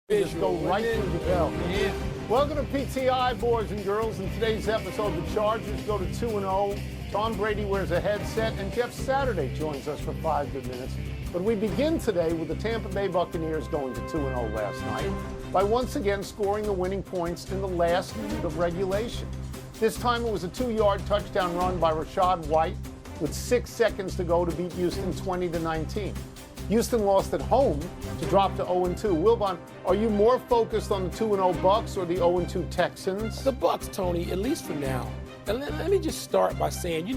Just go right through the bell. Yeah. Welcome to PTI, boys and girls. In today's episode, the Chargers go to 2-0. Tom Brady wears a headset, and Jeff Saturday joins us for 5 good minutes. But we begin today with the Tampa Bay Buccaneers going to 2-0 last night by once again scoring the winning points in the last minute of regulation. This time it was a 2-yard touchdown run by Rachaad White with 6 seconds to go to beat Houston 20-19. Houston lost at home to drop to 0-2. Wilbon, are you more focused on the 2-0 Bucs or the 0-2 Texans? The Bucs, Tony, at least for now. And let me just start by saying,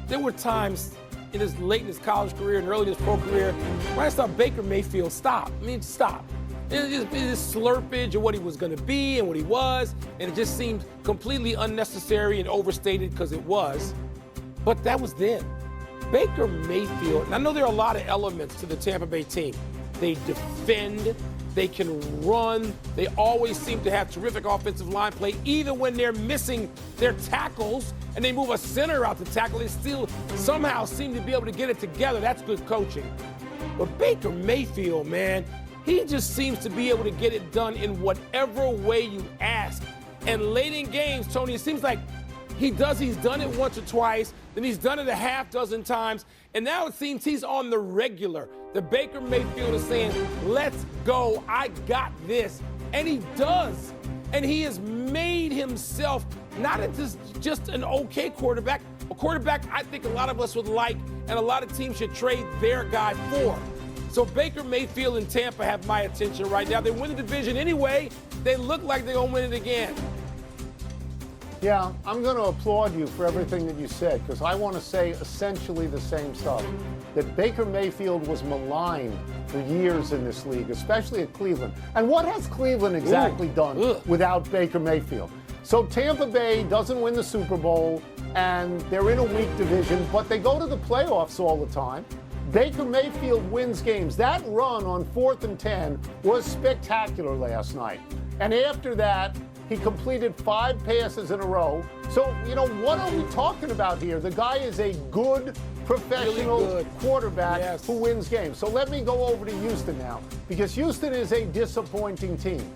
there were times in his late in his college career and early in his pro career when I thought Baker Mayfield stop. It's slurpage of what he was going to be and what he was, and it just seemed completely unnecessary and overstated because it was. But that was then. Baker Mayfield, and I know there are a lot of elements to the Tampa Bay team. They defend, they can run, they always seem to have terrific offensive line play. Even when they're missing their tackles and they move a center out to tackle, they still somehow seem to be able to get it together. That's good coaching. But Baker Mayfield, man, he just seems to be able to get it done in whatever way you ask. And late in games, Tony, it seems like he's done it once or twice, then he's done it a half dozen times, and now it seems he's on the regular. The Baker Mayfield is saying, let's go, I got this, and he does. And he has made himself not just an okay quarterback, a quarterback I think a lot of us would like and a lot of teams should trade their guy for. So Baker Mayfield and Tampa have my attention right now. They win the division anyway. They look like they're going to win it again. Yeah, I'm going to applaud you for everything that you said, because I want to say essentially the same stuff. That Baker Mayfield was maligned for years in this league, especially at Cleveland. And what has Cleveland exactly done without Baker Mayfield? So Tampa Bay doesn't win the Super Bowl, and they're in a weak division, but they go to the playoffs all the time. Baker Mayfield wins games. That run on 4th and 10 was spectacular last night. And after that, he completed 5 passes in a row. So, what are we talking about here? The guy is a good professional quarterback who wins games. So let me go over to Houston now, because Houston is a disappointing team.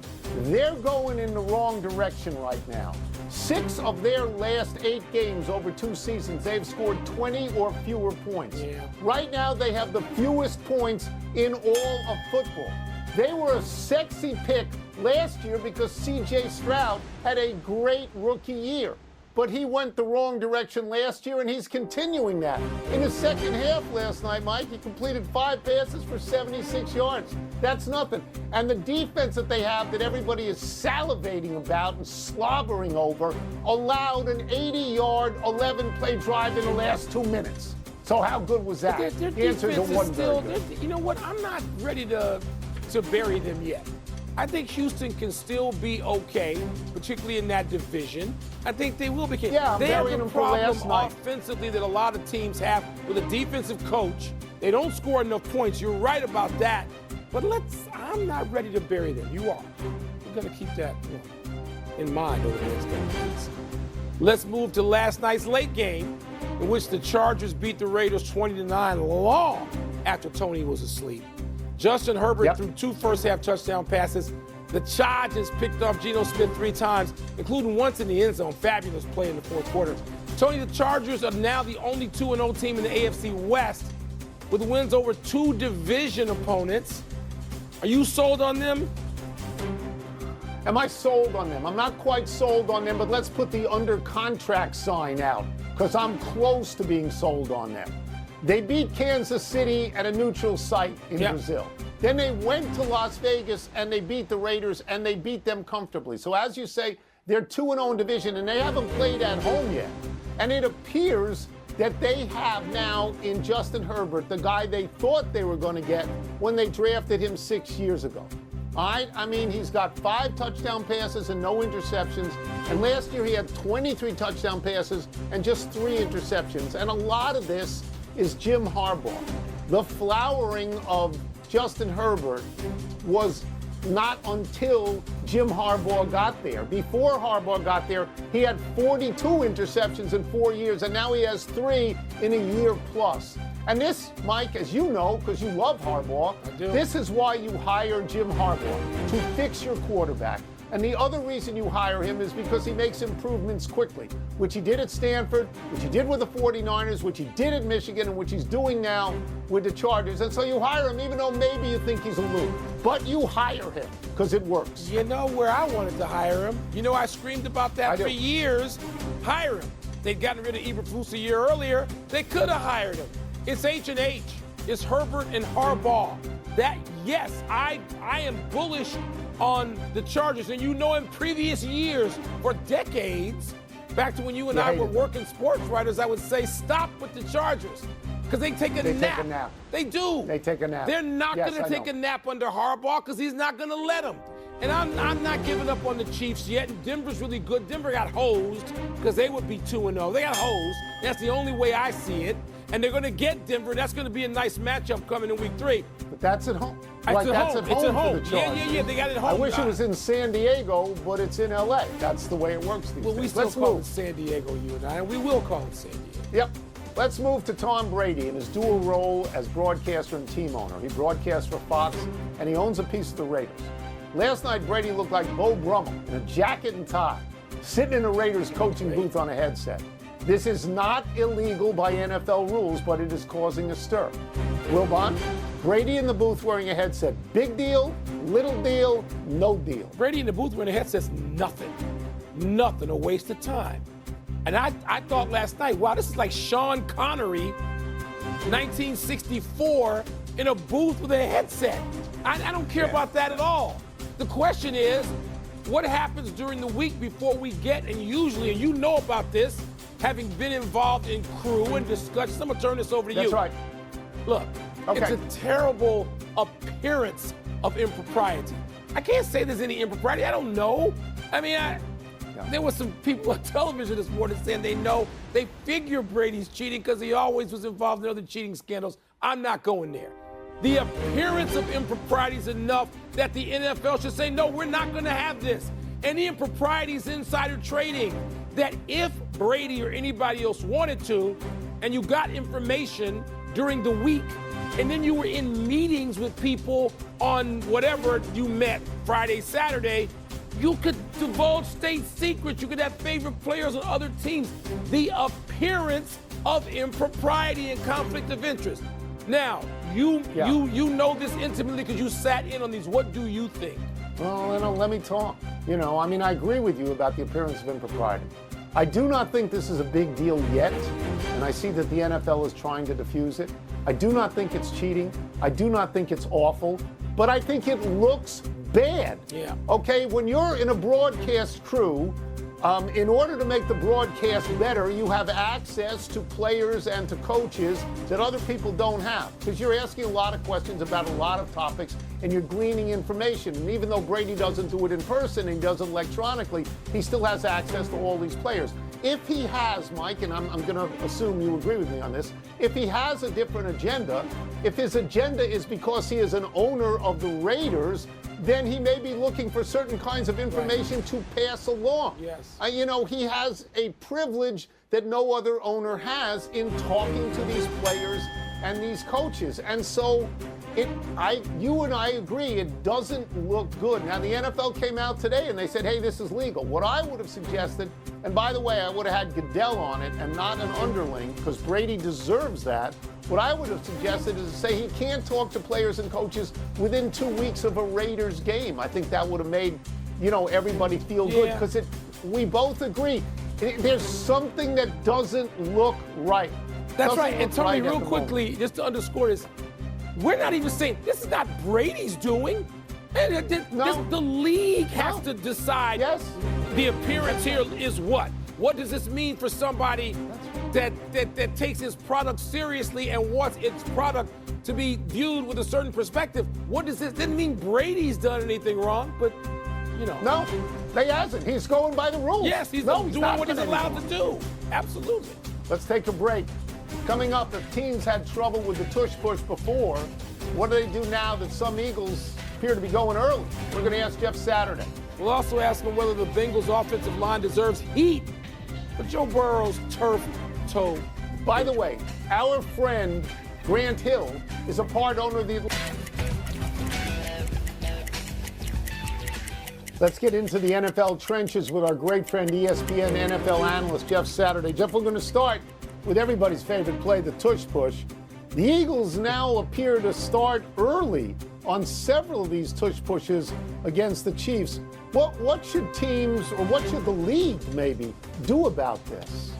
They're going in the wrong direction right now. 6 of their last 8 games over 2 seasons, they've scored 20 or fewer points. Right now, they have the fewest points in all of football. They were a sexy pick last year because C.J. Stroud had a great rookie year. But he went the wrong direction last year, and he's continuing that. In his second half last night, Mike, he completed 5 passes for 76 yards. That's nothing. And the defense that they have that everybody is salivating about and slobbering over allowed an 80-yard, 11-play drive in the last 2 minutes. So how good was that? Their defense is still, you know what, I'm not ready to bury them yet. I think Houston can still be okay, particularly in that division. I think they will be. Yeah, they have a problem offensively that a lot of teams have with a defensive coach. They don't score enough points. You're right about that. But I'm not ready to bury them. You are. We're going to keep that in mind over the next couple weeks. Let's move to last night's late game, in which the Chargers beat the Raiders 20-9 long after Tony was asleep. Justin Herbert threw 2 first-half touchdown passes. The Chargers picked off Geno Smith 3 times, including once in the end zone. Fabulous play in the 4th quarter. Tony, the Chargers are now the only 2-0 team in the AFC West with wins over 2 division opponents. Are you sold on them? Am I sold on them? I'm not quite sold on them, but let's put the under contract sign out, because I'm close to being sold on them. They beat Kansas City at a neutral site in Brazil. Then they went to Las Vegas and they beat the Raiders, and they beat them comfortably. So as you say, they're 2-0 in division, and they haven't played at home yet. And it appears that they have now in Justin Herbert the guy they thought they were going to get when they drafted him 6 years ago. All right? I mean, he's got 5 touchdown passes and no interceptions. And last year he had 23 touchdown passes and just 3 interceptions. And a lot of this is Jim Harbaugh. The flowering of Justin Herbert was not until Jim Harbaugh got there. Before Harbaugh got there, he had 42 interceptions in 4 years, and now he has 3 in a year plus. And this, Mike, as you know, because you love Harbaugh, I do. This is why you hire Jim Harbaugh, to fix your quarterback. And the other reason you hire him is because he makes improvements quickly, which he did at Stanford, which he did with the 49ers, which he did at Michigan, and which he's doing now with the Chargers. And so you hire him even though maybe you think he's a loon. But you hire him because it works. You know where I wanted to hire him? You know, I screamed about that for years. Hire him. They'd gotten rid of Eberflus a year earlier. They could have hired him. It's H&H. It's Herbert and Harbaugh. That, yes, I am bullish on the Chargers. And you know, in previous years, for decades, back to when you and I were working sports writers, I would say stop with the Chargers. Because they take a nap. They do. They take a nap. They're not going to take a nap under Harbaugh because he's not going to let them. And I'm not giving up on the Chiefs yet. And Denver's really good. Denver got hosed because they would be 2-0. They got hosed. That's the only way I see it. And they're going to get Denver. That's going to be a nice matchup coming in week 3. But that's at home. That's at home for the Chargers. Yeah. They got it at home. I wish it was in San Diego, but it's in L.A. That's the way it works these days. Well, we still call it San Diego, you and I, and we will call it San Diego. Yep. Let's move to Tom Brady in his dual role as broadcaster and team owner. He broadcasts for Fox, and he owns a piece of the Raiders. Last night, Brady looked like Bo Brummel in a jacket and tie, sitting in a Raiders coaching booth on a headset. This is not illegal by NFL rules, but it is causing a stir. Wilbon, Brady in the booth wearing a headset. Big deal, little deal, no deal. Brady in the booth wearing a headset's nothing. Nothing, a waste of time. And I thought last night, wow, this is like Sean Connery, 1964, in a booth with a headset. I don't care about that at all. The question is, what happens during the week before we get, and usually, and you know about this, having been involved in crew and discussions. I'm going to turn this over to you. That's right. Look, it's a terrible appearance of impropriety. I can't say there's any impropriety. I don't know. I mean, there were some people on television this morning saying they figure Brady's cheating because he always was involved in other cheating scandals. I'm not going there. The appearance of impropriety is enough that the NFL should say, no, we're not going to have this. Any improprieties, insider trading, that if Brady or anybody else wanted to, and you got information during the week, and then you were in meetings with people on whatever you met, Friday, Saturday, you could divulge state secrets. You could have favorite players on other teams. The appearance of impropriety and conflict of interest. Now, you know this intimately because you sat in on these. What do you think? Well, let me talk. I agree with you about the appearance of impropriety. I do not think this is a big deal yet, and I see that the NFL is trying to diffuse it. I do not think it's cheating. I do not think it's awful, but I think it looks bad. Yeah. Okay, when you're in a broadcast crew, in order to make the broadcast better, you have access to players and to coaches that other people don't have, because you're asking a lot of questions about a lot of topics and you're gleaning information. And even though Brady doesn't do it in person and he does it electronically, he still has access to all these players. If he has, Mike, and I'm going to assume you agree with me on this, if he has a different agenda, if his agenda is because he is an owner of the Raiders, then he may be looking for certain kinds of information to pass along. Yes. He has a privilege that no other owner has in talking to these players and these coaches. And so you and I agree, it doesn't look good. Now, the NFL came out today and they said, hey, this is legal. What I would have suggested, and by the way, I would have had Goodell on it and not an underling, because Brady deserves that. What I would have suggested is to say he can't talk to players and coaches within 2 weeks of a Raiders game. I think that would have made, everybody feel good, because we both agree. There's something that doesn't look right. That's right. And Tony, real quickly, just to underscore this, we're not even saying this is not Brady's doing. The league has to decide the appearance here is what. What does this mean for somebody that takes his product seriously and wants its product to be viewed with a certain perspective? What does this? Didn't mean Brady's done anything wrong, but No, he hasn't. He's going by the rules. Yes, he's doing what he's allowed to do. Absolutely. Let's take a break. Coming up, if teams had trouble with the tush push before, what do they do now that some Eagles appear to be going early? We're going to ask Jeff Saturday. We'll also ask him whether the Bengals' offensive line deserves heat for Joe Burrow's turf toe. By the way, our friend Grant Hill is a part owner of the... Let's get into the NFL trenches with our great friend, ESPN NFL analyst Jeff Saturday. Jeff, we're going to start with everybody's favorite play, the tush push. The Eagles now appear to start early on several of these tush pushes against the Chiefs. What should teams, or what should the league maybe do about this?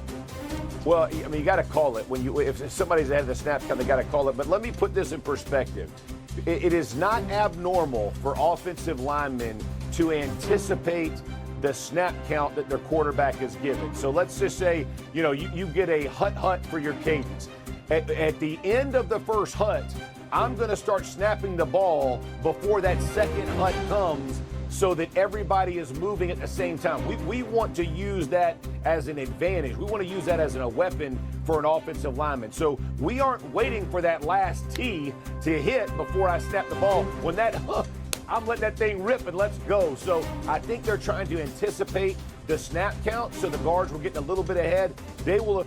Well, I mean, you got to call it. If somebody's ahead of the snap count, they got to call it. But let me put this in perspective. It is not abnormal for offensive linemen to anticipate the snap count that their quarterback is given. So let's just say, you get a hut for your cadence. At the end of the first hut, I'm going to start snapping the ball before that second hut comes so that everybody is moving at the same time. We want to use that as an advantage. We want to use that as a weapon for an offensive lineman. So we aren't waiting for that last tee to hit before I snap the ball. When that I'm letting that thing rip and let's go. So I think they're trying to anticipate the snap count, so the guards were getting a little bit ahead. They will